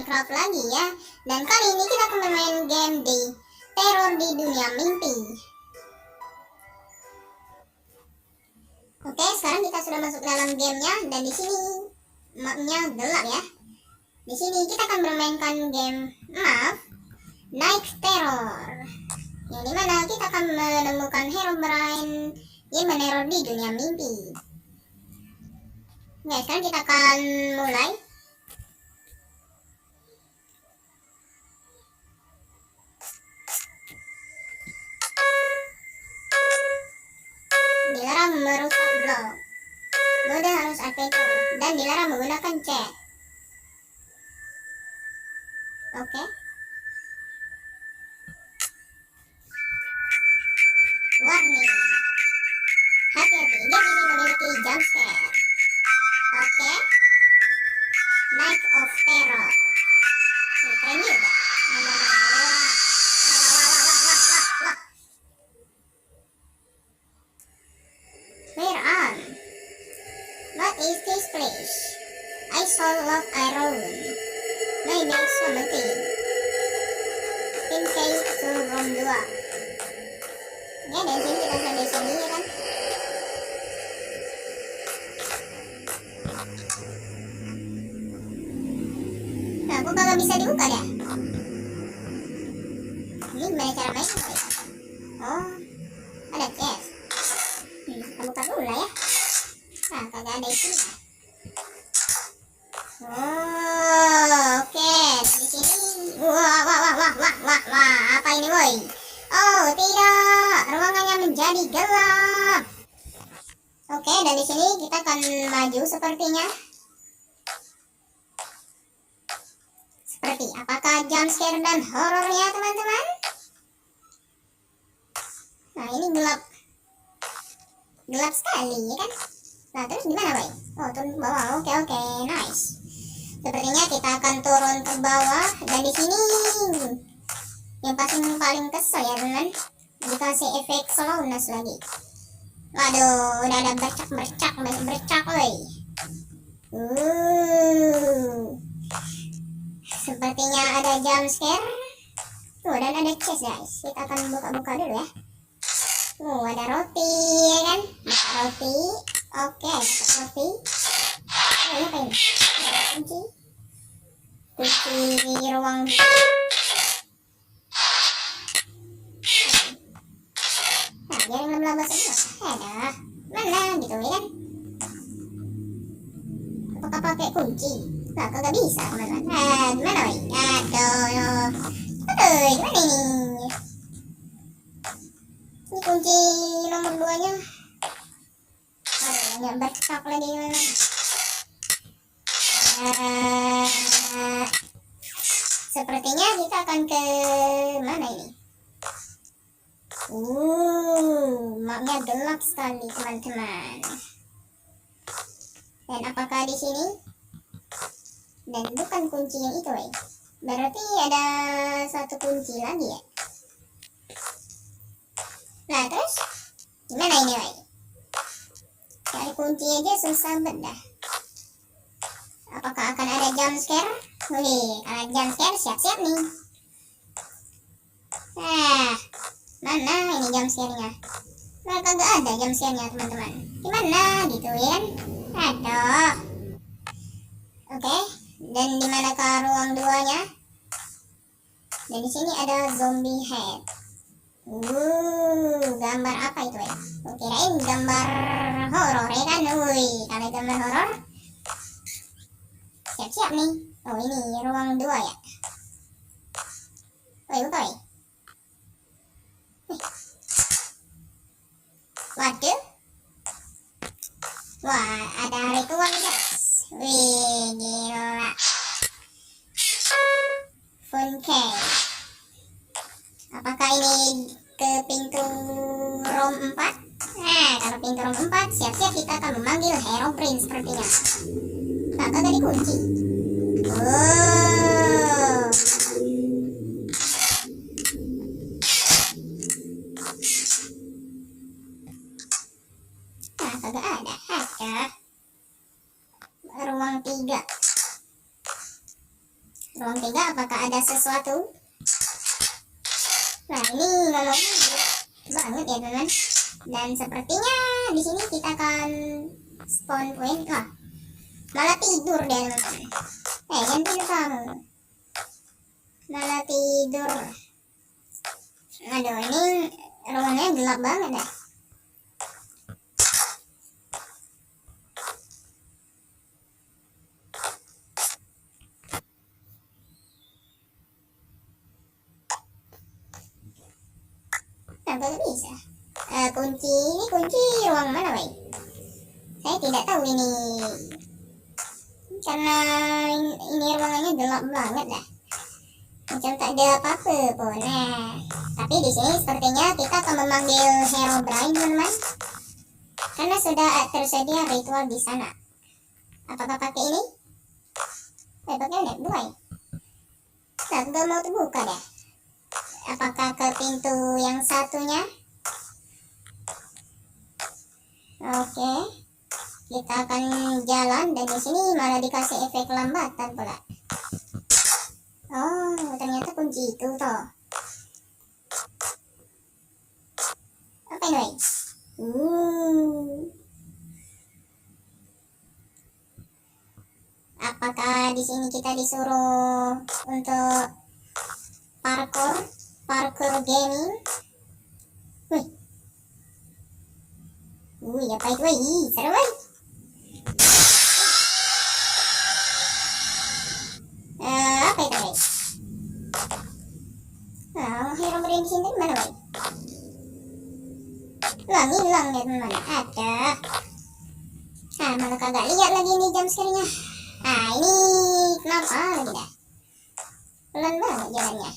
Minecraft lagi ya. Dan kali ini kita akan bermain game di Teror di Dunia Mimpi. Oke, sekarang kita sudah masuk dalam gamenya dan di sini mapnya gelap ya. Di sini kita akan bermainkan game map Night Terror, yang dimana kita akan menemukan Herobrine yang meneror di dunia mimpi. Oke, sekarang kita akan mulai. Dilarang merusak blog, mode harus adventure, dan dilarang menggunakan chat. Oke. Warning, hati-hati, game ini memiliki jump scare. Oke. Night of Terror. Keren juga. Where on? What is this place? I saw love around. Maybe something. Pinky to room 2. Ya, dari sini kita sampai sini ya kan. Nah, kok kagak bisa dibuka ya? Ini gimana cara mainnya ya? Oh, ada chest. Kita buka dulu lah ya. Nah, kagak ada isinya. Oh, oke. Di sini. Wah, apa ini, woi? Oh, tidak. Ruangannya menjadi gelap. Oke, dan di sini kita akan maju sepertinya. Seperti apakah jump scare dan horornya, teman-teman? Nah, ini gelap. Gelap sekali, ya kan? Nah, terus gimana, boy? Oh, turun ke bawah. Oke, nice. Sepertinya kita akan turun ke bawah. Dan di sini yang paling kesel ya, teman. Dikasih efek slowness lagi. Waduh, udah ada bercak, woy. Sepertinya ada jump scare. Tuh, dan ada chest, guys. Kita akan buka-buka dulu ya. Ada roti, ya kan? Roti. Oke, roti. Oh, apa ini? Kunci. Kunci ruang. Nah, jangan lama-lama semua. Ada. Mana gitu ya kan? Apakah pakai kunci? Nah, kagak bisa, teman-teman. Gimana, woy? Aduh, gimana ini? Ini kunci nomor 2-nya. Aduh, banyak bercak lagi. Sepertinya kita akan ke mana ini? Mapnya gelap sekali, teman-teman. Dan apakah di sini? Dan bukan kunci yang itu, ya. Berarti ada satu kunci lagi ya. Nah, terus gimana ini, woy? Cari kunci aja susah bedah. Apakah akan ada jump scare? Wih, kalau jump scare siap-siap nih. Nah, mana ini jump scare-nya? Nah, kagak ada jump scare-nya, teman-teman. Gimana gitu ya? Aduh. Oke, dan di manakah ruang 2-nya? Dan di sini ada zombie head. Gambar apa itu ya? Kirain gambar horor ya kan? Wih, kalau gambar horor siap-siap nih. Oh, ini ruang 2 ya. Woi, buka, woi. Waduh. Wah, ada ritual guys. Wih, gila. Fun cave. Apakah ini ke pintu room 4? Nah, kalau pintu room 4, siap-siap kita akan memanggil Herobrine sepertinya. Nah, kagak dikunci. Nah, kagak ada. Ruang 3. Ruang 3 apakah ada sesuatu? Nah, ini ngomongnya banget ya teman. Dan sepertinya di sini kita akan spawn point. Wah, malah tidur deh teman. Jangan tidur kamu. Malah tidur. Aduh, ini ruangnya gelap banget deh. Kenapa bisa? Kunci ruang mana, Bay? Saya tidak tahu ini. Karena ini ruangannya gelap banget dah. Macam tak ada apa-apa pun. Nah, tapi di sini sepertinya kita akan memanggil Herobrine, teman-teman. Karena sudah tersedia ritual di sana. Apakah pakai ini? Pakai net buai. Nah, gak mau terbuka deh. Apakah ke pintu yang satunya? Oke. Kita akan jalan dan di sini malah dikasih efek lambatan pula. Oh, ternyata kunci itu toh. Apa ini? Apakah di sini kita disuruh untuk parkour gaming? Wih, apa itu? Wih, seru banget. Apa itu, guys? Nah, Herobrine di sini mana, guys? Hilang ya teman. Ada. Malah kagak lihat lagi nih jam scare-nya. Ini kenapa lagi dah? Pelan banget jalannya.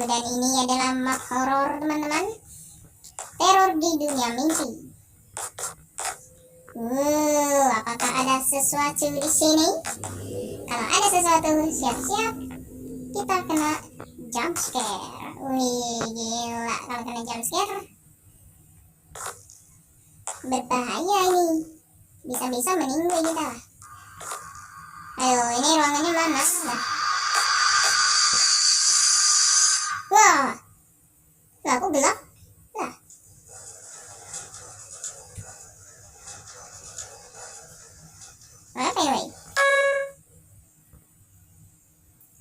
Dan ini adalah map horor teman-teman. Teror di dunia mimpi. Apakah ada sesuatu di sini? Kalau ada sesuatu, siap-siap kita kena jump scare. Wih, gila kalau kena jump scare. Berbahaya ini. Bisa-bisa meninggal kita. Ayo, ini ruangannya mana? Wah, aku gelap. Apa ya, Wei?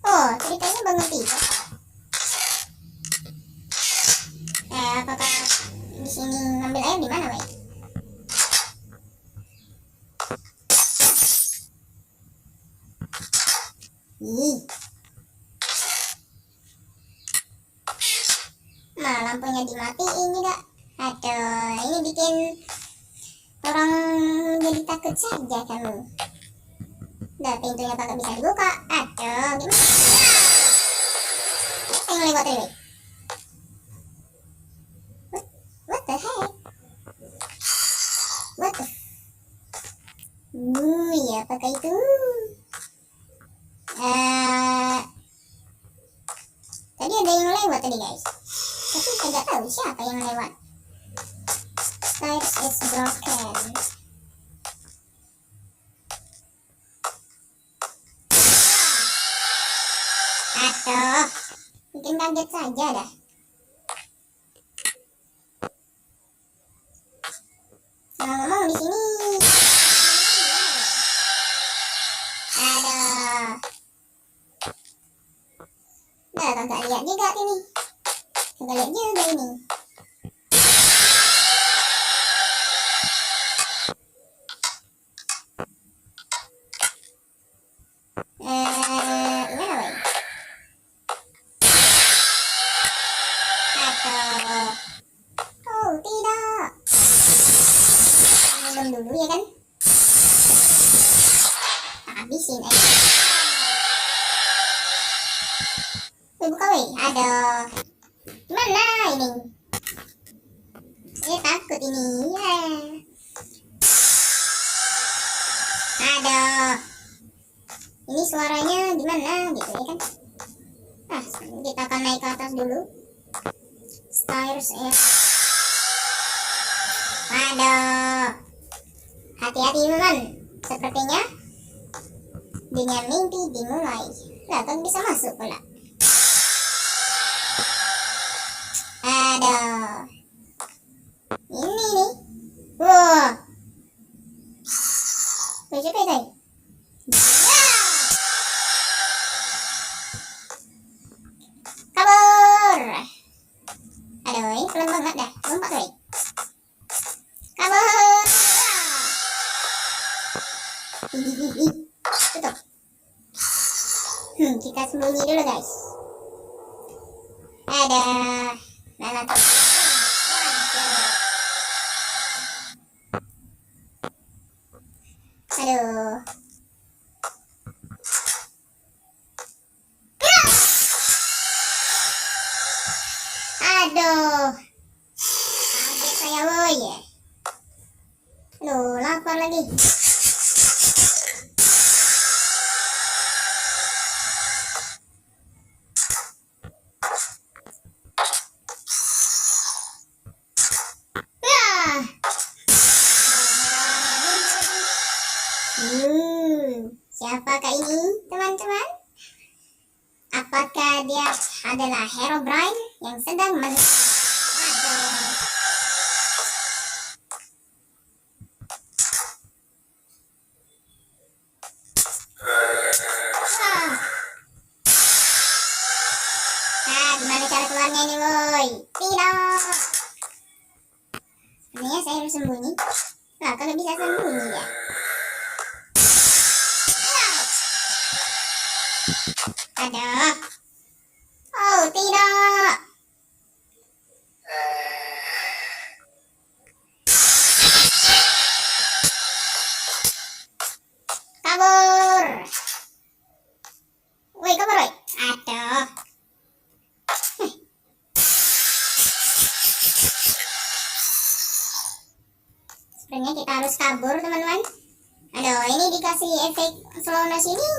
Oh, ceritanya bangun tidur. Apakah di sini ngambil air di mana, Wei? Nah, lampunya dimatiin juga. Aduh, ini bikin orang jadi takut saja kamu. Udah, pintunya kagak bisa dibuka. Aduh, gimana? Yang lewat ini. What the heck? What the? Ya, apakah itu? Tadi ada yang lewat tadi, guys. Tapi saya nggak tahu siapa yang lewat. Stairs is broken. Aduh, bikin kaget saja dah. Ngomong di sini. Aduh. Nah, kagak lihat juga ini. Kagak lihat juga ini. Gimana, Boy? Aduh. Oh, tidak. Minum dulu ya kan? Habisin aja. Buka, weh. Aduh. Gimana ini? Saya takut ini. Ya. Aduh. Ini suaranya gimana gitu ya kan? Kita akan naik ke atas dulu. Stairs ya. Aduh. Hati-hati teman. Sepertinya Dengan mimpi dimulai. Lah kan bisa masuk pula. Ada. Ini nih. Wah. Coba tadi. Kabur. Aduh, ini pelan banget dah. Lompat woy. Kabur. Tutup. Kita sembunyi dulu guys. Ada. Mana tuh? Aduh. Aduh. Kaget saya woy. Aduh, lapar lagi. Siapakah ini teman-teman? Apakah dia adalah Herobrine yang sedang gimana cara keluarnya ini woy? Tidak. Sebenarnya saya harus sembunyi. Nah, kalau bisa sembunyi ya. Ada. Oh, tidak. Kabur. Woi, kabur woi. Aduh. Sebenarnya kita harus kabur, teman-teman. Aduh, ini dikasih efek slowness ini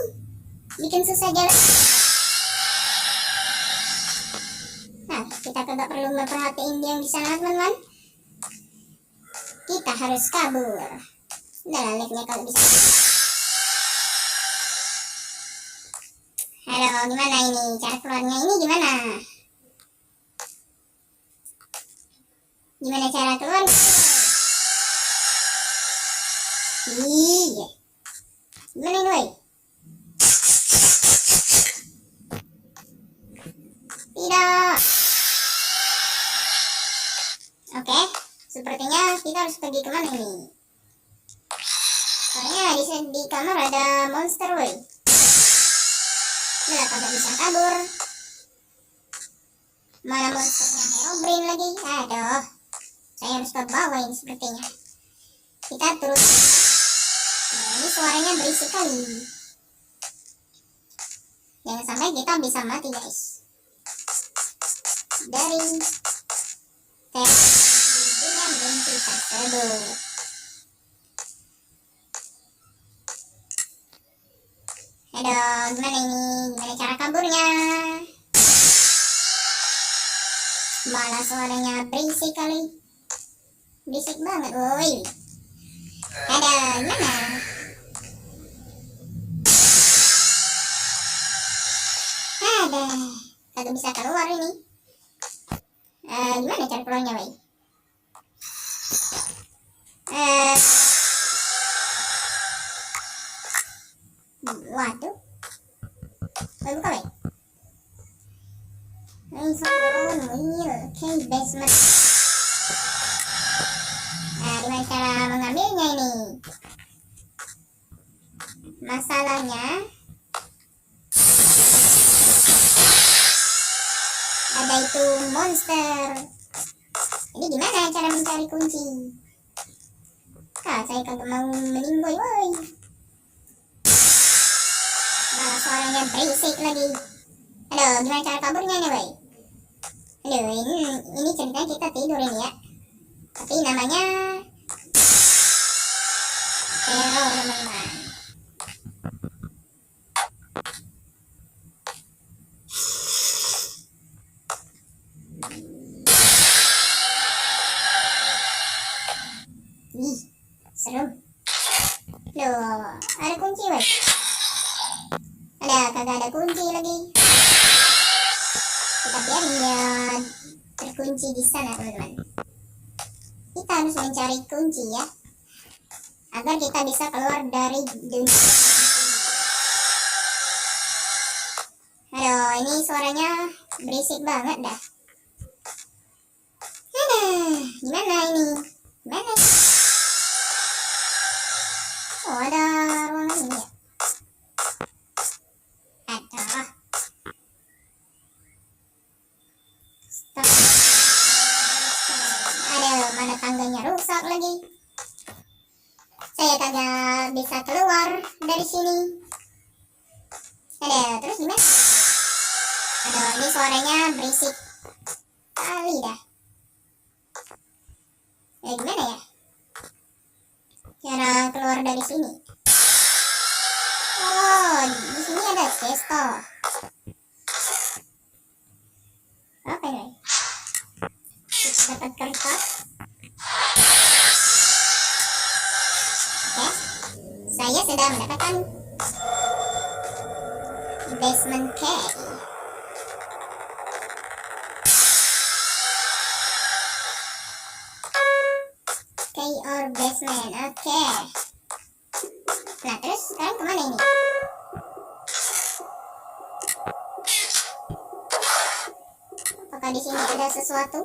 bikin susah jalan. Nah, kita tidak perlu memperhatiin dia yang di sana, teman-teman. Kita harus kabur. Udah lah, live-nya kalau bisa. Aduh, gimana ini? Cara keluarnya ini gimana? Gimana cara keluar? Iya. Gimana ini, woy? Tidak. Oke, sepertinya kita harus pergi kemana ini? Soalnya di kamar ada monster, woy. Udah kagak bisa kabur. Mana monsternya Herobrine lagi? Aduh, saya harus ke bawah ini sepertinya. Kita terus. Nah, ini suaranya berisik kali. Jangan sampai kita bisa mati guys. Dari yang benci tersebut. Aduh, gimana ini? Gimana cara kaburnya? Malah suaranya berisik kali. Berisik banget, woi. Ada gimana? Ada. Kagak bisa keluar ini. Gimana cara keluarnya, woi? Waduh. Woi, buka, woi. Okay, basement. Nah, gimana cara mengambilnya ini? Masalahnya ada itu monster. Jadi gimana cara mencari kunci? Saya kagak mau meninggoy, woi. Malah suaranya berisik lagi. Aduh, gimana cara kaburnya nih, woi? Aduh, ini ceritanya kita tidur ini ya. Tapi namanya teror, teman-teman. Ih, seru. Loh, ada kunci, woi. Kagak ada kunci lagi. Kita biarin dia terkunci di sana, teman-teman. Kita harus mencari kunci ya, agar kita bisa keluar dari dunia. Aduh, ini suaranya berisik banget dah. Gimana ini? Gimana? Oh, ada ruangan ini ya. Aduh, mana tangganya rusak lagi. Saya kagak bisa keluar dari sini. Terus gimana? Aduh, ini suaranya berisik kali dah. Gimana ya? Cara keluar dari sini. Oh, di sini ada chest. Apa ini? Kita dapat kertas. Oke, saya sudah mendapatkan basement key. Key or basement. Oke. Nah, terus sekarang kemana ini? Apakah di sini ada sesuatu?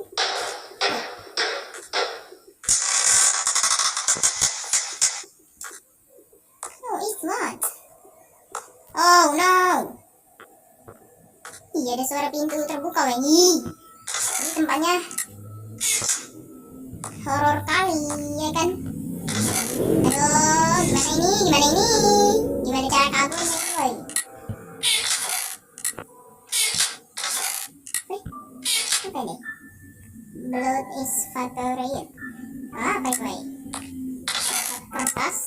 Oh, it's what? Oh no. Iya, ada suara pintu terbuka, Wendy. Ini tempatnya horor kali, ya kan? Aduh, gimana ini? Gimana ini? Gimana cara kaburnya, boy? Apa ini? Blood is fatal. Apa itu? Kertas.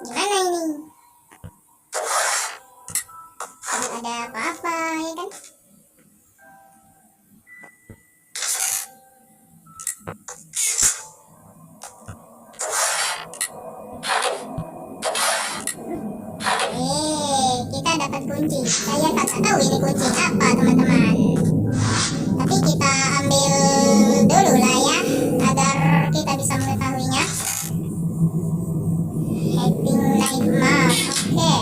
Gimana ini? Tidak ada apa-apa, ya kan? Kita dapat kunci. Saya tak tahu ini kunci apa, teman-teman. Tapi kita ambil dulu lah ya, agar kita bisa mengetahuinya. Happy night map. Oke.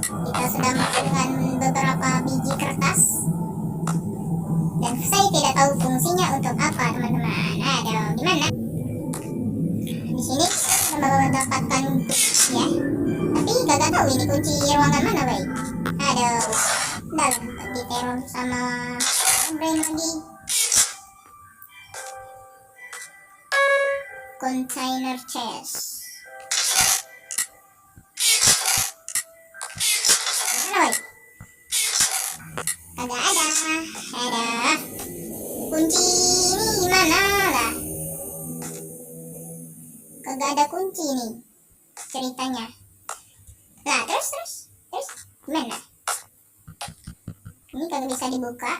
Kita sudah menggunakan beberapa biji kertas. Dan saya tidak tahu fungsinya untuk apa, teman-teman. Aduh, gimana? Di sini kita mendapatkan kunci ya. Tapi gak tahu ini kunci ruangan mana, wey. Aduh, dalam diteror sama brain lagi. Container chest. Mana, wey? Kagak ada. Ada. Kunci ini gimana lah? Kagak ada kunci nih ceritanya. Nah, terus gimana? Ini kagak bisa dibuka.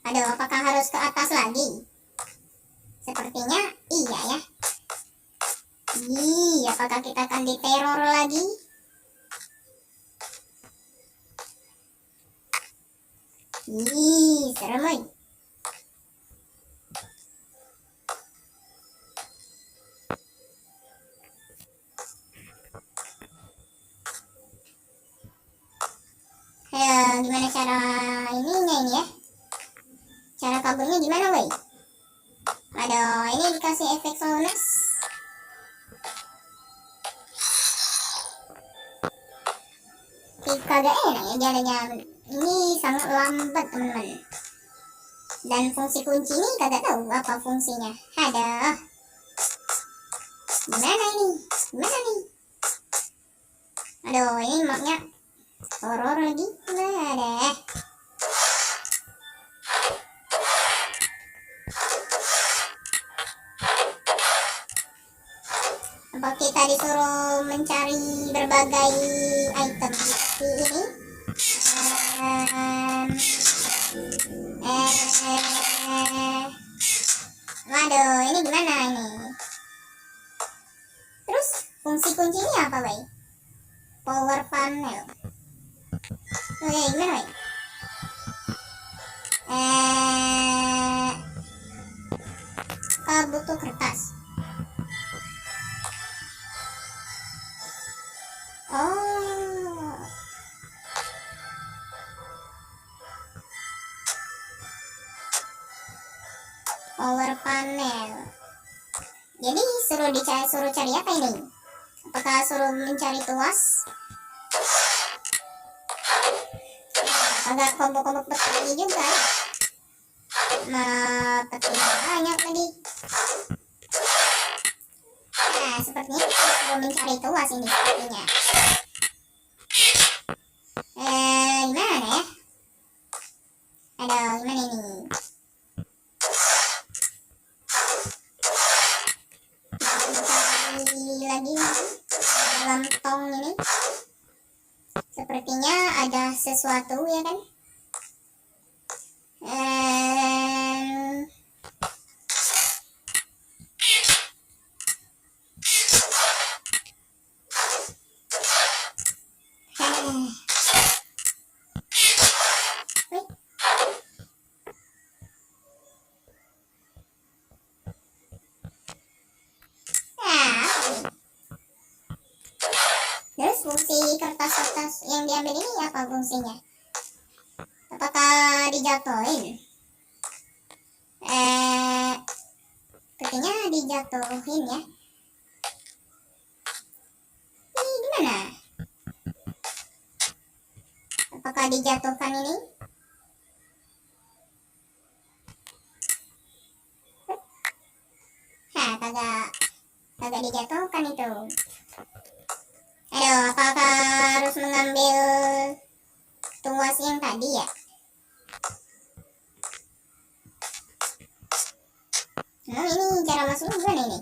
Aduh, apakah harus ke atas lagi? Sepertinya iya ya. Apakah kita akan diteror lagi? Serem, woy. Gimana cara ininya ini ya? Cara kaburnya gimana, woy? Aduh, ini dikasih efek slowness. Kagak enak ya jalannya. Ini sangat lambat, teman-teman. Dan fungsi kunci ini kagak tahu apa fungsinya. Aduh. Gimana ini? Aduh, ini mapnya horor lagi. Ada. Apa kita disuruh mencari berbagai item seperti ini? Aduh, ini gimana ini? Terus fungsi kuncinya apa, Bay? Power panel. Oke, gimana, Bay? Butuh kertas. Oh, power panel. Jadi suruh cari apa ini? Apakah suruh mencari tuas? Agak kompok-kompok petani juga. Petir banyak lagi. Nah, sepertinya kita suruh mencari tuas ini sepertinya. Gimana ya? Aduh, gimana ini? Lagi dalam tong ini sepertinya ada sesuatu ya kan. Terus fungsi kertas-kertas yang diambil ini apa fungsinya? Apakah dijatuhin? Sepertinya dijatuhin ya. Ini gimana? Apakah dijatuhkan ini? Kagak dijatuhkan itu. Aduh, apakah harus mengambil tuas yang tadi ya? Ini cara masuknya gimana ini?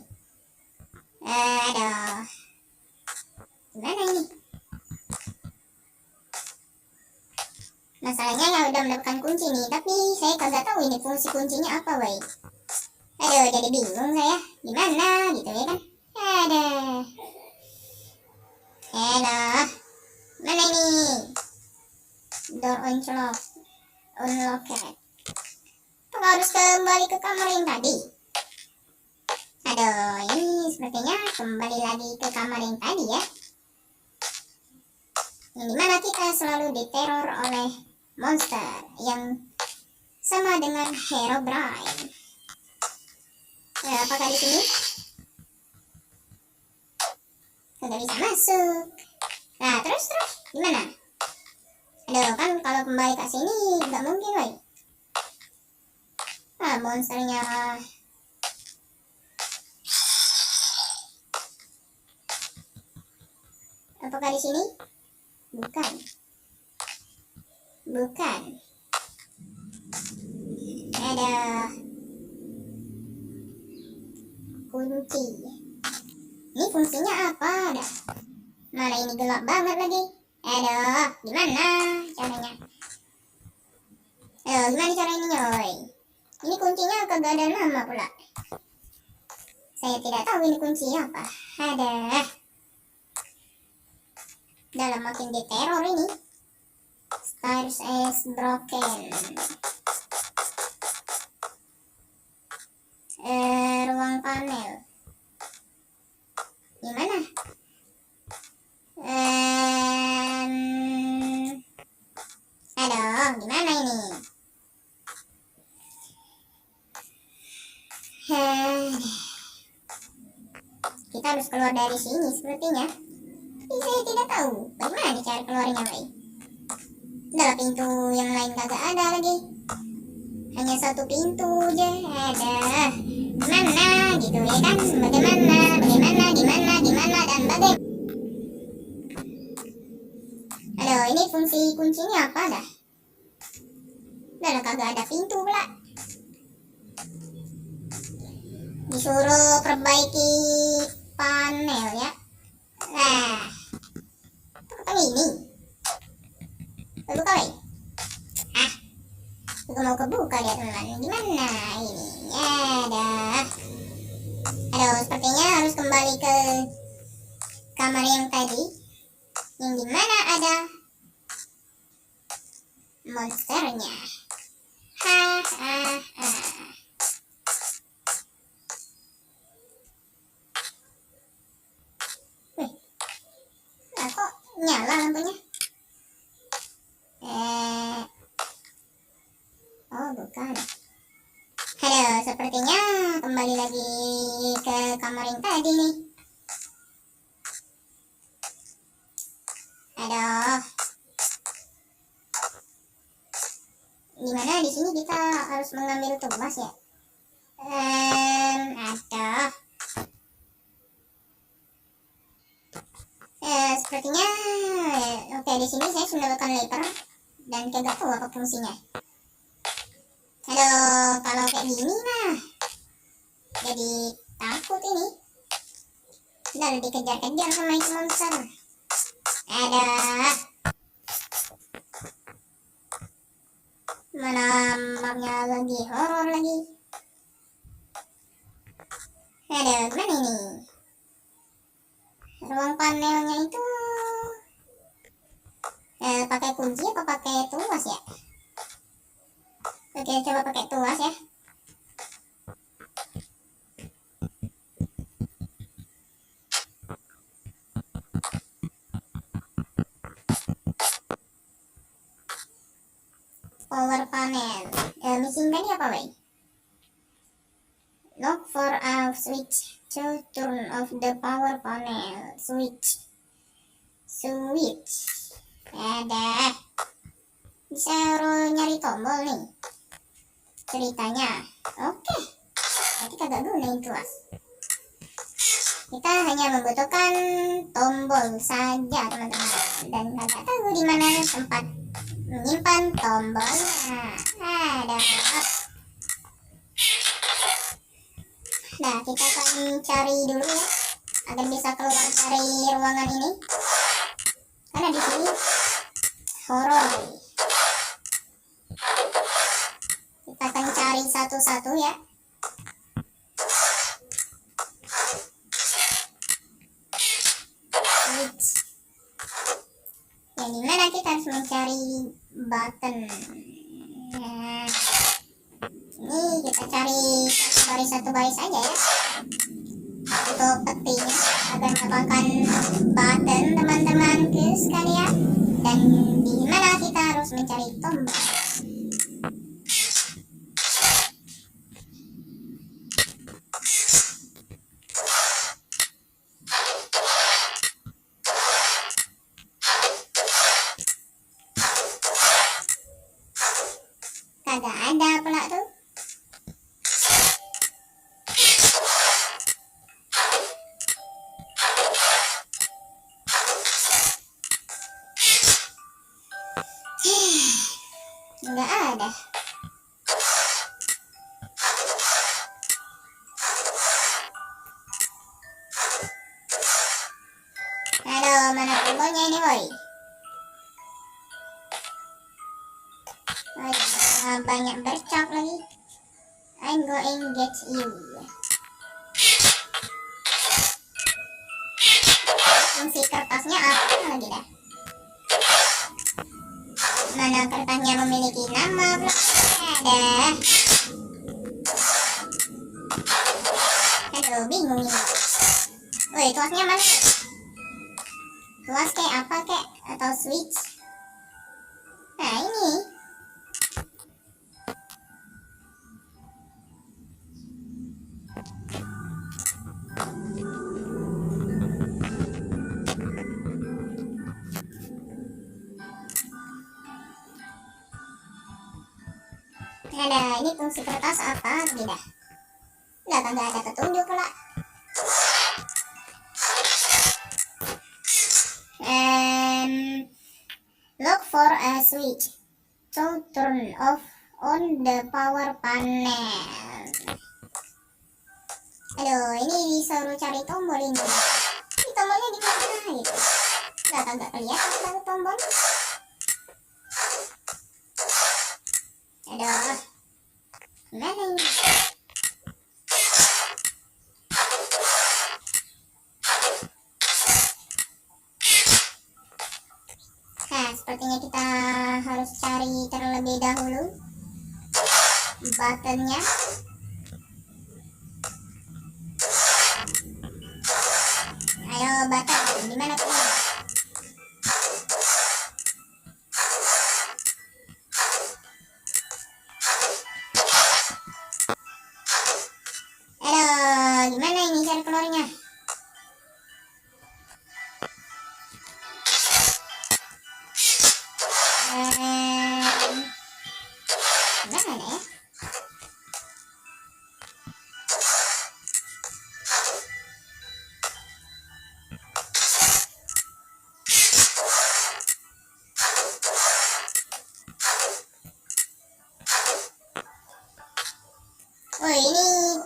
Aduh, gimana ini? Masalahnya ya udah mendapatkan kunci nih, tapi saya kagak tahu ini fungsi kuncinya apa, wey. Aduh, jadi bingung saya. Gimana gitu ya kan? Aduh. Mana ini? Door unlocked. Apakah harus kembali ke kamar yang tadi? Aduh, ini sepertinya kembali lagi ke kamar yang tadi ya. Yang dimana kita selalu diteror oleh monster yang sama dengan Herobrine. Apakah di sini? Nggak bisa masuk. Nah, terus gimana? Aduh, kan kalau kembali ke sini nggak mungkin, woy. Monsternya. Apakah di sini? Bukan. Ada kunci. Ini fungsinya apa dah? Mana ini gelap banget lagi. Aduh, gimana caranya? Gimana cara ini, woy? Ini kuncinya kagak ada nama pula. Saya tidak tahu ini kunci apa. Ada. Dalam makin diteror ini. Stairs is broken. Ruang panel. Gimana? Aduh, gimana ini? Kita harus keluar dari sini sepertinya. Tapi saya tidak tahu bagaimana cara keluarnya, Bay. Dalam pintu yang lain kagak ada lagi. Hanya satu pintu aja ada. Gimana gitu ya kan? Bagaimana, gimana dan bagaimana. Aduh, ini fungsi kuncinya apa dah? Udah kagak ada pintu pula. Disuruh perbaiki panel ya. Nah, apa ini? Buka, Bay. Juga mau kebuka ya teman-teman. Gimana ini? Ada. ke kamar yang tadi, yang dimana ada monsternya. Wih, nah kok nyala lampunya? Oh bukan. Halo, sepertinya kembali lagi ke kamar yang tadi nih. Aduh. Dimana di sini kita harus mengambil tugas ya? Aduh. Sepertinya oke, di sini saya sudah mendapatkan leper dan kagak tahu apa fungsinya. Aduh, kalau kayak gini mah jadi takut ini. Dan dikejar-kejar sama itu monster. Aduh. Mana mapnya lagi horor lagi. Aduh, gimana ini? Ruang panelnya itu pakai kunci apa pakai tuas ya? Oke, coba pakai tuas ya. Power panel. Missing tadi apa, Bay? Look for a switch to turn off the power panel. Switch. Ada. Bisa nyari tombol nih. Ceritanya. Oke. Berarti kagak gunain tuas. Kita hanya membutuhkan tombol saja, teman-teman. Dan kagak tahu di mana tempat menyimpan tombol. Ada. Nah, kita akan cari dulu ya, agar bisa keluar dari ruangan ini. Karena di sini horor. Kita akan cari satu-satu ya. Switch. Yang dimana kita harus mencari button. Nah, ini kita cari satu baris saja ya, untuk petinya agar mendapatkan button, teman-temanku sekalian. Dan di mana kita harus mencari tombol. Kagak ada pula tuh. Nggak ada. Aduh, mana tombolnya ini, boy? Banyak bercak lagi. I'm going get you. Fungsi kertasnya apa lagi dah? Mana kertasnya memiliki nama belum ada. Aduh, bingung ini. Woi, tuasnya mana? Tuas kayak apa kek? Atau switch? Nah, ini. Ada, ini fungsi kertas apa tidak? Udah kagak ada petunjuk pula. Look for a switch to turn off on the power panel. Aduh, ini disuruh cari tombol ini. Ini tombolnya di mana gitu? Udah kagak kelihatan tombol. Aduh, gimana ini? sepertinya kita harus cari terlebih dahulu buttonnya. Ayo button, dimana tuh? Aduh, gimana ini cara keluarnya? Gimana ya? Oh, ini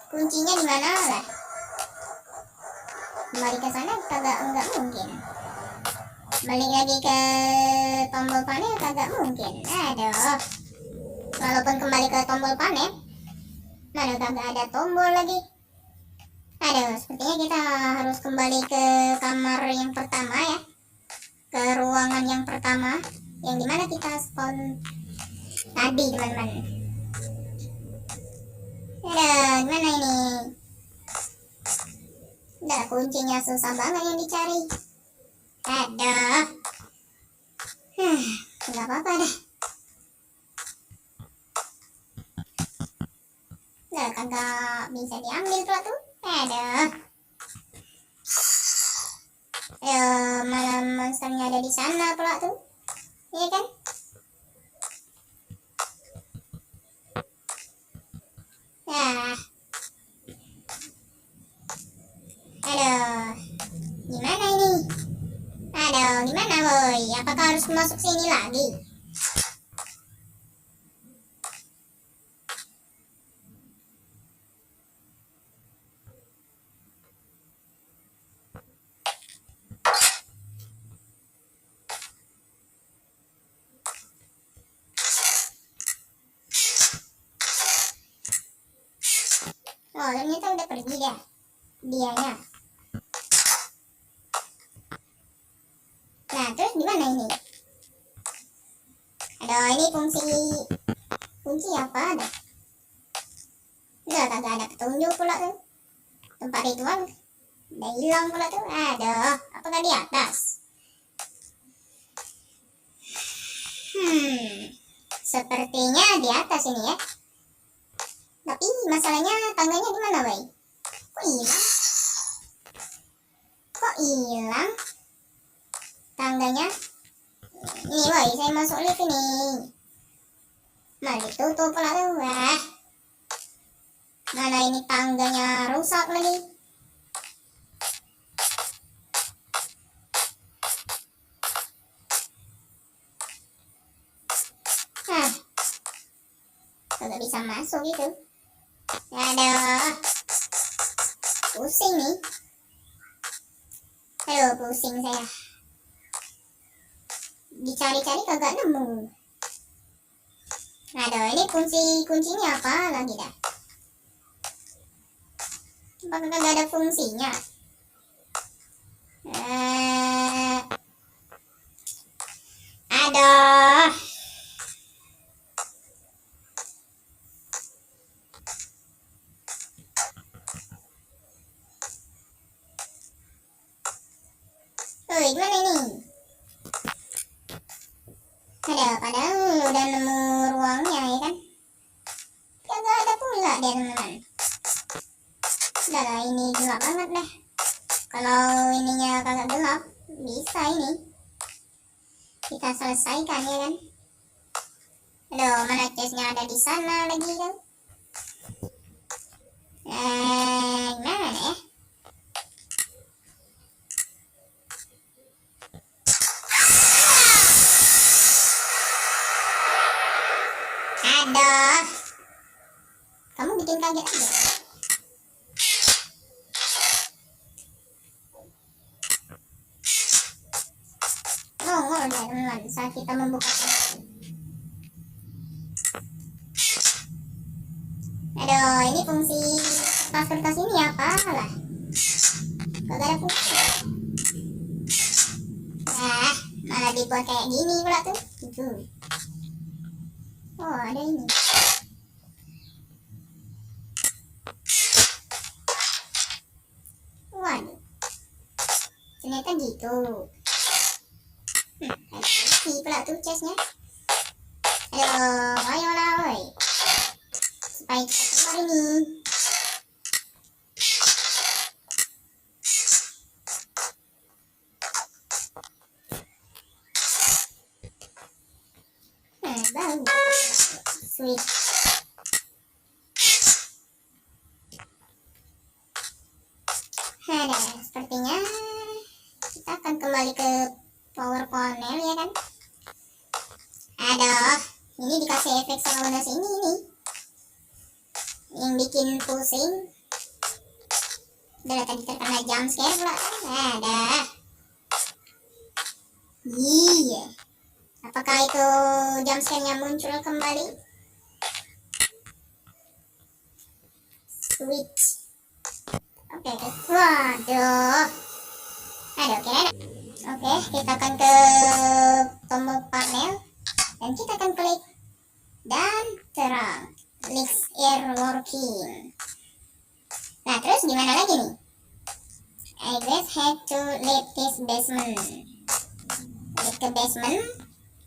kuncinya di mana lah? Kembali ke sana kagak, enggak mungkin. Balik lagi ke tombol panel kagak mungkin. Aduh. Walaupun kembali ke tombol panel, mana kagak ada tombol lagi. Aduh, sepertinya kita harus kembali ke kamar yang pertama ya. Ke ruangan yang pertama, yang dimana kita spawn tadi, teman-teman. Aduh, gimana ini? Udah, kuncinya susah banget yang dicari. Aduh. Nggak apa-apa deh. Udah, kagak bisa diambil pula tuh. Aduh. Ayo, malah monsternya ada di sana pula tuh. Iya kan? Nah. Aduh. Gimana ini? Aduh, gimana boy? Apakah harus masuk sini lagi? Oh, ternyata udah pergi ya dianya. Nah, terus gimana ini? Aduh, ini kunci apa ada? Udah kagak ada petunjuk pula tuh. Tempat ritual udah hilang pula tuh. Aduh, apakah di atas? Sepertinya di atas ini ya. Tapi masalahnya tangganya di mana, boy? Kok hilang? Kok hilang? Tangganya? Ini, boy, saya masuk lift ini. Malah ditutup pula tuh. Wah. Mana ini tangganya rusak lagi. Kagak bisa masuk gitu. Aduh, pusing nih. Aduh, pusing saya. Dicari-cari kagak nemu. Aduh, ini kuncinya apa lagi dah? Apakah kagak ada fungsinya? Aduh. Gimana ini? Ada, padahal udah nemu ruangnya ya kan? Kagak ada pula dia, teman-teman. Udah lah, ini gelap banget deh. Kalau ininya kagak gelap, bisa ini kita selesaikan ya kan? Aduh, mana chestnya ada di sana lagi kan? Gimana ya? Aduh, kamu bikin kaget aja. Nongol ya teman-teman saat kita membuka. Aduh, ini fungsi kertas ini apa lah? Kagak ada fungsi. Malah dibuat kayak gini pula tuh. Gitu. Oh, ada ini. Waduh. Ternyata gitu. Ini pula tuh chestnya. Aduh, ayolah woi. Supaya kita keluar ini. Bagus. Sweet. Ada, sepertinya kita akan kembali ke power panel ya kan. Aduh, ini dikasih efek sauna sini nih yang bikin pusing. Udah tadi terkena jump scare pula. Ada. Iya. Apakah itu jump scare-nya muncul kembali? Switch. Oke. Waduh. Ada, oke. Oke, kita akan ke tombol panel dan kita akan klik dan terang. List air working. Nah, terus gimana lagi nih? I guess have to leave this basement. Leave ke basement.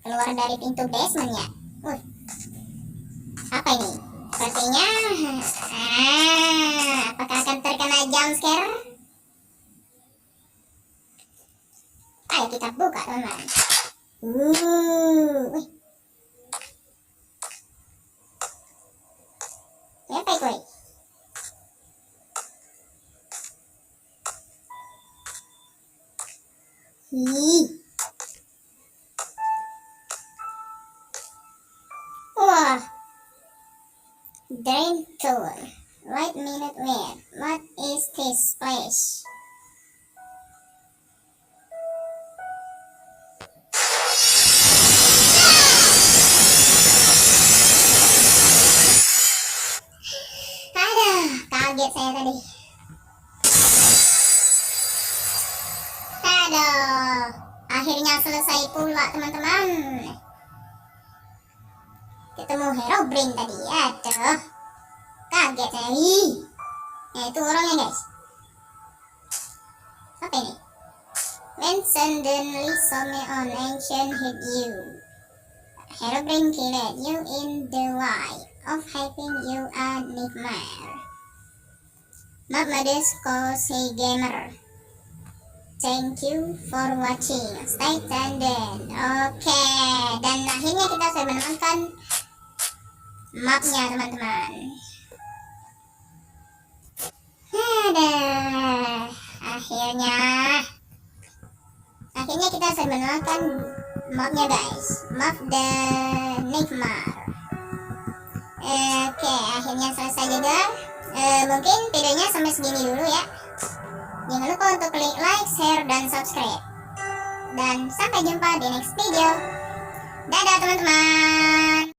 Keluar dari pintu basement ya. Apa ini? Sepertinya apakah akan terkena jump scare? Ayo kita buka teman-teman. Apa itu? Wah, drain tour. Right minute wait. What is this place? Aduh, kaget saya tadi. Aduh, akhirnya selesai pula teman-teman. Ketemu Herobrine tadi. Aduh, kaget saya. Nah, itu orangnya guys. Apa ini? When suddenly some on ancient hit you, Herobrine killed you in the way of having you a nightmare. Map Modus Cozy Gamer. Thank you for watching. Stay tuned. Oke, dan akhirnya kita sudah menemukan mapnya teman-teman. Ada. Akhirnya kita sudah menemukan mapnya guys. Map the Nightmare. Oke, akhirnya selesai juga. Mungkin videonya sampai segini dulu ya. Jangan lupa untuk klik like, share, dan subscribe. Dan sampai jumpa di next video. Dadah teman-teman.